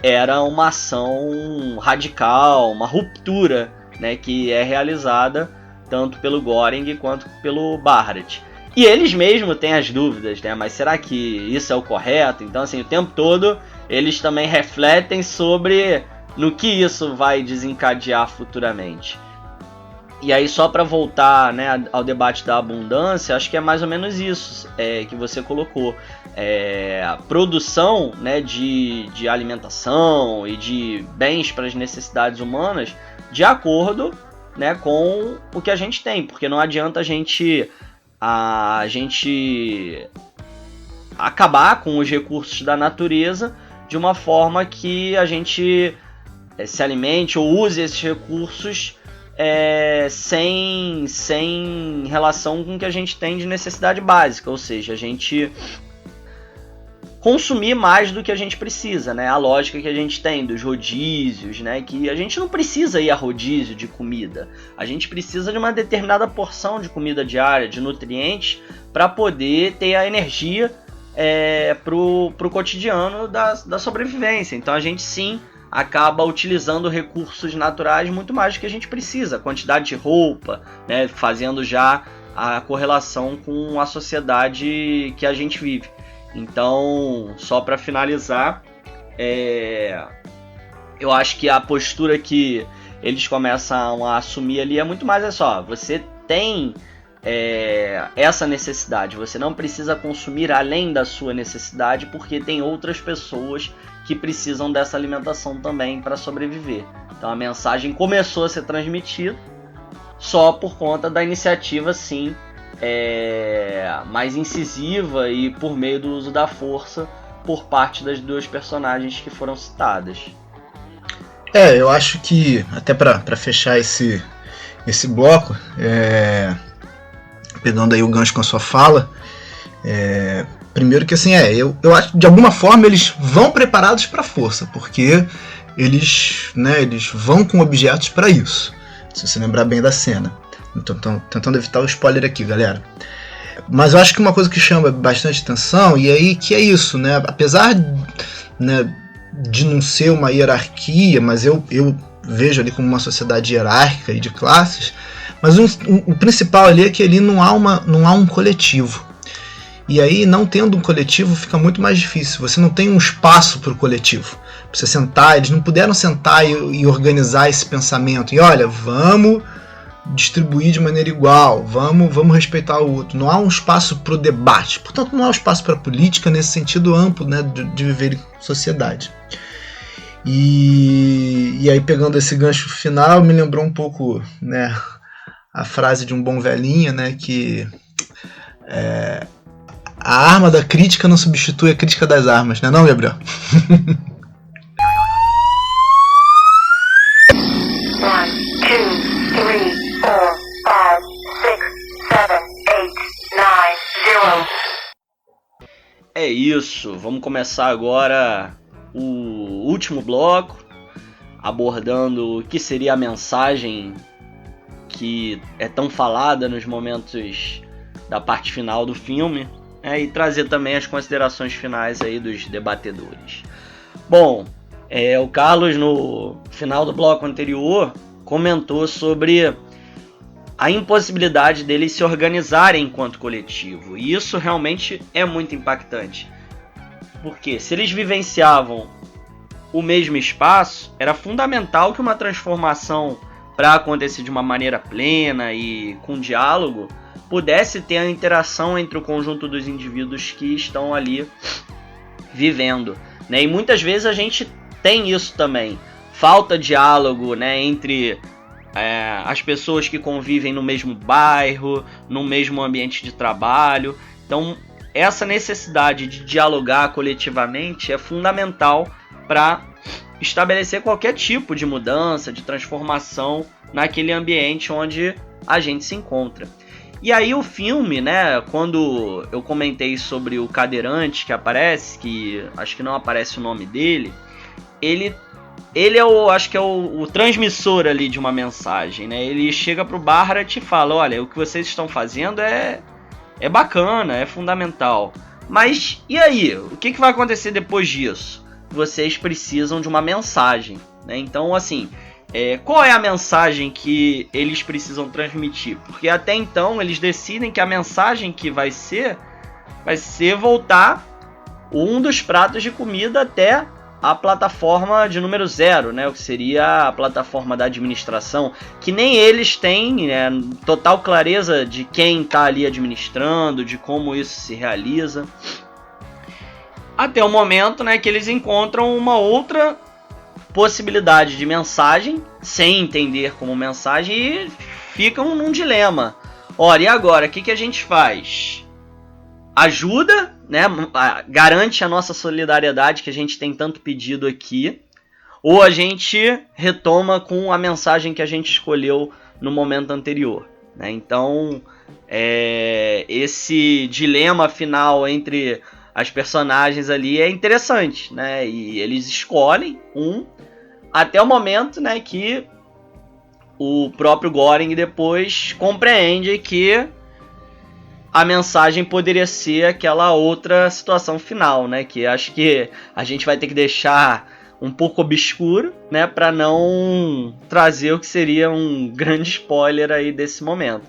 era uma ação radical, uma ruptura, né, que é realizada tanto pelo Göring quanto pelo Barrett. E eles mesmos têm as dúvidas, né, mas será que isso é o correto? Então assim, o tempo todo eles também refletem sobre no que isso vai desencadear futuramente. E aí, só para voltar, né, ao debate da abundância, acho que é mais ou menos isso que você colocou. A produção, né, de alimentação e de bens para as necessidades humanas de acordo, né, com o que a gente tem. Porque não adianta a gente acabar com os recursos da natureza de uma forma que a gente se alimente ou use esses recursos sem relação com o que a gente tem de necessidade básica, ou seja, a gente consumir mais do que a gente precisa, né? A lógica que a gente tem dos rodízios, né? Que a gente não precisa ir a rodízio de comida, a gente precisa de uma determinada porção de comida diária, de nutrientes, para poder ter a energia pro cotidiano da sobrevivência. Então a gente sim acaba utilizando recursos naturais muito mais do que a gente precisa, a quantidade de roupa, né, fazendo já a correlação com a sociedade que a gente vive. Então, só para finalizar, eu acho que a postura que eles começam a assumir ali é muito mais você tem essa necessidade, você não precisa consumir além da sua necessidade, porque tem outras pessoas que precisam dessa alimentação também para sobreviver. Então a mensagem começou a ser transmitida só por conta da iniciativa sim mais incisiva e por meio do uso da força por parte das duas personagens que foram citadas. Eu acho que até para fechar esse bloco, pegando aí o gancho com a sua fala, primeiro que assim, eu acho que de alguma forma eles vão preparados para a força, porque eles vão com objetos para isso, se você lembrar bem da cena. Então, tentando evitar o spoiler aqui, galera. Mas eu acho que uma coisa que chama bastante atenção, e aí que é isso, né? Apesar, né, de não ser uma hierarquia, mas eu vejo ali como uma sociedade hierárquica e de classes, mas o principal ali é que ali não há um coletivo. E aí, não tendo um coletivo, fica muito mais difícil. Você não tem um espaço para o coletivo. Pra você sentar, eles não puderam sentar e organizar esse pensamento. E olha, vamos distribuir de maneira igual, vamos respeitar o outro. Não há um espaço para o debate. Portanto, não há um espaço para a política nesse sentido amplo, né, de viver em sociedade. E aí, pegando esse gancho final, me lembrou um pouco, né, a frase de um bom velhinho, né, que a arma da crítica não substitui a crítica das armas, né, não, Gabriel? 1, 2, 3, 4, 5, 6, 7, 8, 9, 0. É isso, vamos começar agora o último bloco, abordando o que seria a mensagem que é tão falada nos momentos da parte final do filme, e trazer também as considerações finais aí dos debatedores. Bom, o Carlos, no final do bloco anterior, comentou sobre a impossibilidade deles se organizarem enquanto coletivo. E isso realmente é muito impactante. Porque se eles vivenciavam o mesmo espaço, era fundamental que uma transformação, para acontecer de uma maneira plena e com diálogo, pudesse ter a interação entre o conjunto dos indivíduos que estão ali vivendo, né? E muitas vezes a gente tem isso também. Falta diálogo, né, entre as pessoas que convivem no mesmo bairro, no mesmo ambiente de trabalho. Então, essa necessidade de dialogar coletivamente é fundamental para estabelecer qualquer tipo de mudança, de transformação naquele ambiente onde a gente se encontra. E aí o filme, né, quando eu comentei sobre o cadeirante que aparece, que acho que não aparece o nome dele, ele acho que é o transmissor ali de uma mensagem, né? Ele chega pro Bharat e fala: olha, o que vocês estão fazendo é bacana, é fundamental. Mas e aí? O que vai acontecer depois disso? Vocês precisam de uma mensagem, né? Então, assim, qual é a mensagem que eles precisam transmitir? Porque até então eles decidem que a mensagem que vai ser voltar um dos pratos de comida até a plataforma de número 0, né? O que seria a plataforma da administração, que nem eles têm, né, total clareza de quem está ali administrando, de como isso se realiza. Até o momento, né, que eles encontram uma outra possibilidade de mensagem, sem entender como mensagem, e ficam num dilema. Olha, e agora, o que a gente faz? Ajuda, né, garante a nossa solidariedade que a gente tem tanto pedido aqui, ou a gente retoma com a mensagem que a gente escolheu no momento anterior, né? Então, esse dilema final entre as personagens ali é interessante, né? E eles escolhem até o momento, né, que o próprio Göring depois compreende que a mensagem poderia ser aquela outra situação final, né? Que acho que a gente vai ter que deixar um pouco obscuro, né? Para não trazer o que seria um grande spoiler aí desse momento.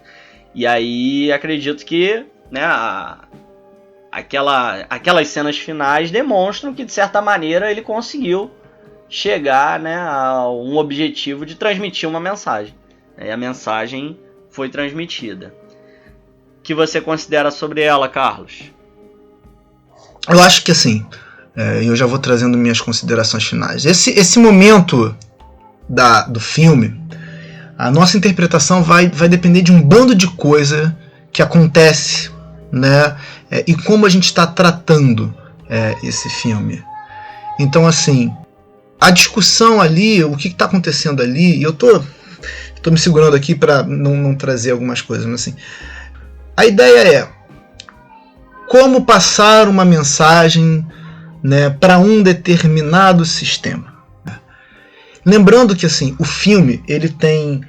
E aí acredito que, né, aquelas cenas finais demonstram que, de certa maneira, ele conseguiu chegar, né, a um objetivo de transmitir uma mensagem. E a mensagem foi transmitida. O que você considera sobre ela, Carlos? Eu acho que assim, eu já vou trazendo minhas considerações finais. Esse momento do filme, a nossa interpretação vai depender de um bando de coisa que acontece, né? E como a gente está tratando esse filme. Então, assim, a discussão ali, o que está acontecendo ali, e eu tô me segurando aqui para não trazer algumas coisas, mas assim, a ideia é como passar uma mensagem, né, para um determinado sistema. Lembrando que, assim, o filme ele tem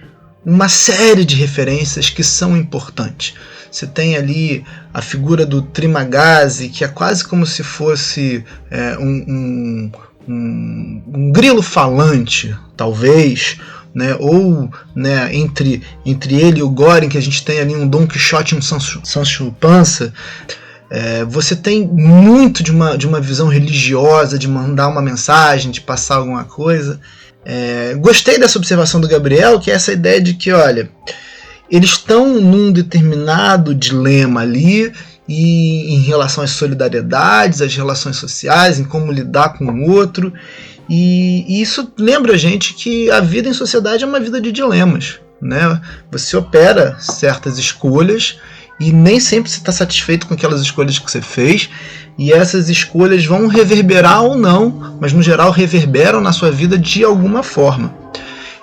uma série de referências que são importantes. Você tem ali a figura do Trimagasi, que é quase como se fosse um grilo falante, talvez, né? Ou, né, entre ele e o Göring, que a gente tem ali um Don Quixote e um Sancho Panza. Você tem muito de uma visão religiosa, de mandar uma mensagem, de passar alguma coisa. Gostei dessa observação do Gabriel, que é essa ideia de que, olha, eles estão num determinado dilema ali, e em relação às solidariedades, às relações sociais, em como lidar com o outro. E isso lembra a gente que a vida em sociedade é uma vida de dilemas, né? Você opera certas escolhas e nem sempre você está satisfeito com aquelas escolhas que você fez, e essas escolhas vão reverberar ou não, mas no geral reverberam na sua vida de alguma forma.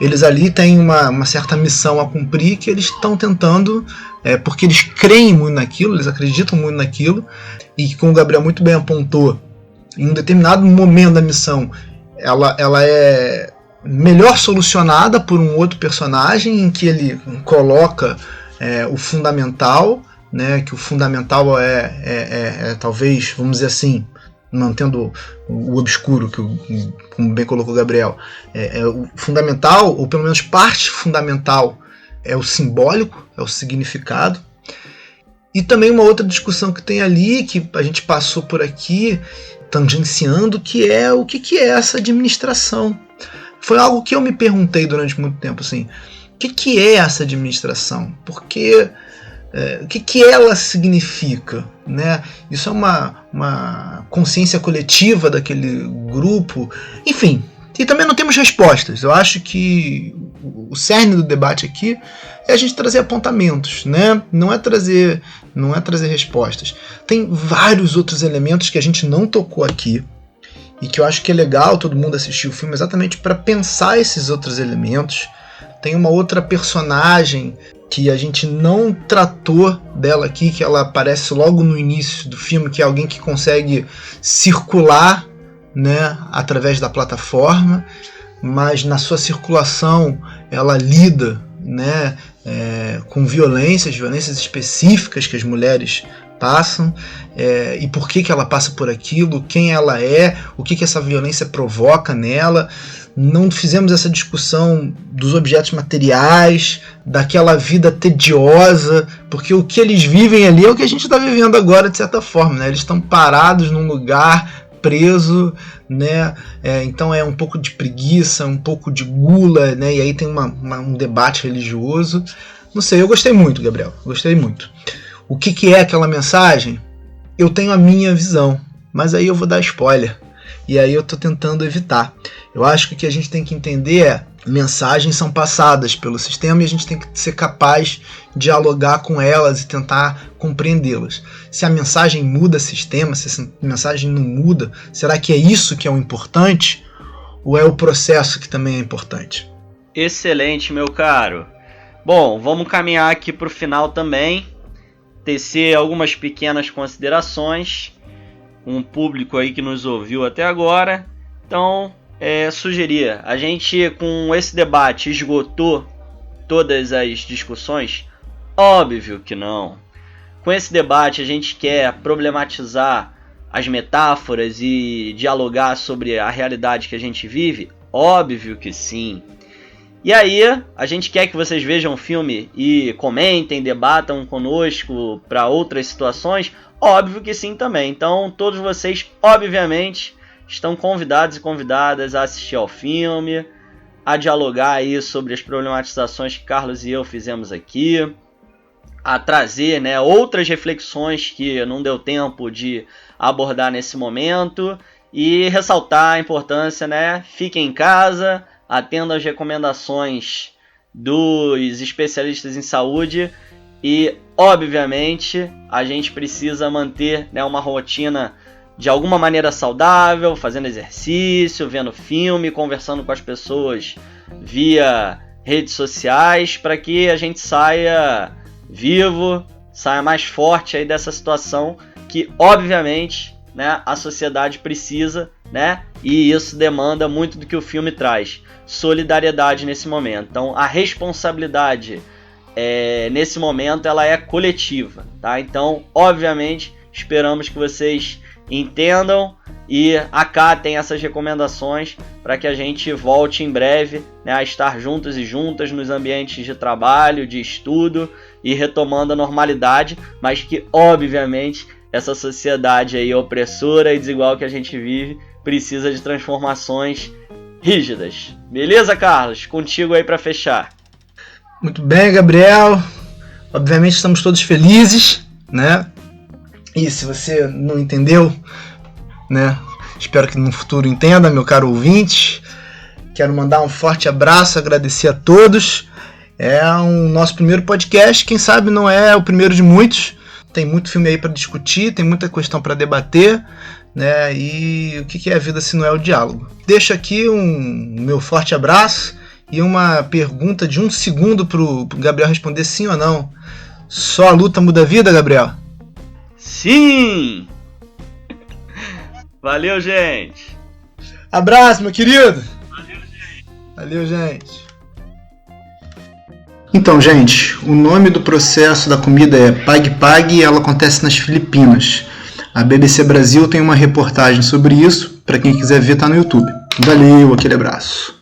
Eles ali têm uma certa missão a cumprir que eles estão tentando, porque eles creem muito naquilo, eles acreditam muito naquilo, e como o Gabriel muito bem apontou, em um determinado momento da missão, ela é melhor solucionada por um outro personagem, em que ele coloca o fundamental, né, que o fundamental é talvez, vamos dizer assim, mantendo o obscuro, como bem colocou o Gabriel, o fundamental, ou pelo menos parte fundamental, é o simbólico, é o significado. E também uma outra discussão que tem ali, que a gente passou por aqui, tangenciando, que é o que é essa administração. Foi algo que eu me perguntei durante muito tempo, assim, o que é essa administração? Porque o que ela significa, né? Isso é uma consciência coletiva daquele grupo, enfim. E também não temos respostas. Eu acho que o cerne do debate aqui é a gente trazer apontamentos, né? Não é trazer respostas. Tem vários outros elementos que a gente não tocou aqui e que eu acho que é legal todo mundo assistir o filme exatamente para pensar esses outros elementos. Tem uma outra personagem que a gente não tratou dela aqui, que ela aparece logo no início do filme, que é alguém que consegue circular, né, através da plataforma, mas na sua circulação ela lida, né, com violências específicas que as mulheres passam, e por que ela passa por aquilo, quem ela é, o que essa violência provoca nela. Não fizemos essa discussão dos objetos materiais, daquela vida tediosa, porque o que eles vivem ali é o que a gente está vivendo agora, de certa forma, né? Eles estão parados num lugar, preso, né? Então é um pouco de preguiça, um pouco de gula, né? E aí tem um debate religioso. Não sei, eu gostei muito, Gabriel, gostei muito. O que é aquela mensagem? Eu tenho a minha visão, mas aí eu vou dar spoiler. E aí eu estou tentando evitar. Eu acho que o que a gente tem que entender é mensagens são passadas pelo sistema e a gente tem que ser capaz de dialogar com elas e tentar compreendê-las. Se a mensagem muda sistema, se essa mensagem não muda, será que é isso que é o importante? Ou é o processo que também é importante? Excelente, meu caro. Bom, vamos caminhar aqui para o final também. Tecer algumas pequenas considerações com o público aí que nos ouviu até agora. Então, sugerir, a gente com esse debate esgotou todas as discussões? Óbvio que não. Com esse debate a gente quer problematizar as metáforas e dialogar sobre a realidade que a gente vive? Óbvio que sim. E aí, a gente quer que vocês vejam o filme e comentem, debatam conosco para outras situações? Óbvio que sim também. Então, todos vocês, obviamente, estão convidados e convidadas a assistir ao filme, a dialogar aí sobre as problematizações que Carlos e eu fizemos aqui, a trazer, né, outras reflexões que não deu tempo de abordar nesse momento e ressaltar a importância, né, fiquem em casa, atenda às recomendações dos especialistas em saúde e, obviamente, a gente precisa manter, né, uma rotina de alguma maneira saudável, fazendo exercício, vendo filme, conversando com as pessoas via redes sociais, para que a gente saia vivo, saia mais forte aí dessa situação que, obviamente, né, a sociedade precisa, né, e isso demanda muito do que o filme traz. Solidariedade nesse momento. Então, a responsabilidade nesse momento ela é coletiva, tá? Então, obviamente, esperamos que vocês entendam e acatem essas recomendações para que a gente volte em breve, né, a estar juntos e juntas nos ambientes de trabalho, de estudo e retomando a normalidade, mas que, obviamente, essa sociedade aí opressora e desigual que a gente vive precisa de transformações rígidas. Beleza, Carlos? Contigo aí para fechar. Muito bem, Gabriel. Obviamente estamos todos felizes, né? E se você não entendeu, né? Espero que no futuro entenda, meu caro ouvinte. Quero mandar um forte abraço, agradecer a todos. É o nosso primeiro podcast, quem sabe não é o primeiro de muitos. Tem muito filme aí para discutir, tem muita questão para debater, né? E o que é a vida se não é o diálogo? Deixo aqui um meu forte abraço e uma pergunta de 1 segundo pro Gabriel responder sim ou não. Só a luta muda a vida, Gabriel? Sim! Valeu, gente! Abraço, meu querido! Valeu, gente. Então, gente, o nome do processo da comida é Pague Pague e ela acontece nas Filipinas. A BBC Brasil tem uma reportagem sobre isso, para quem quiser ver tá no YouTube. Valeu, aquele abraço.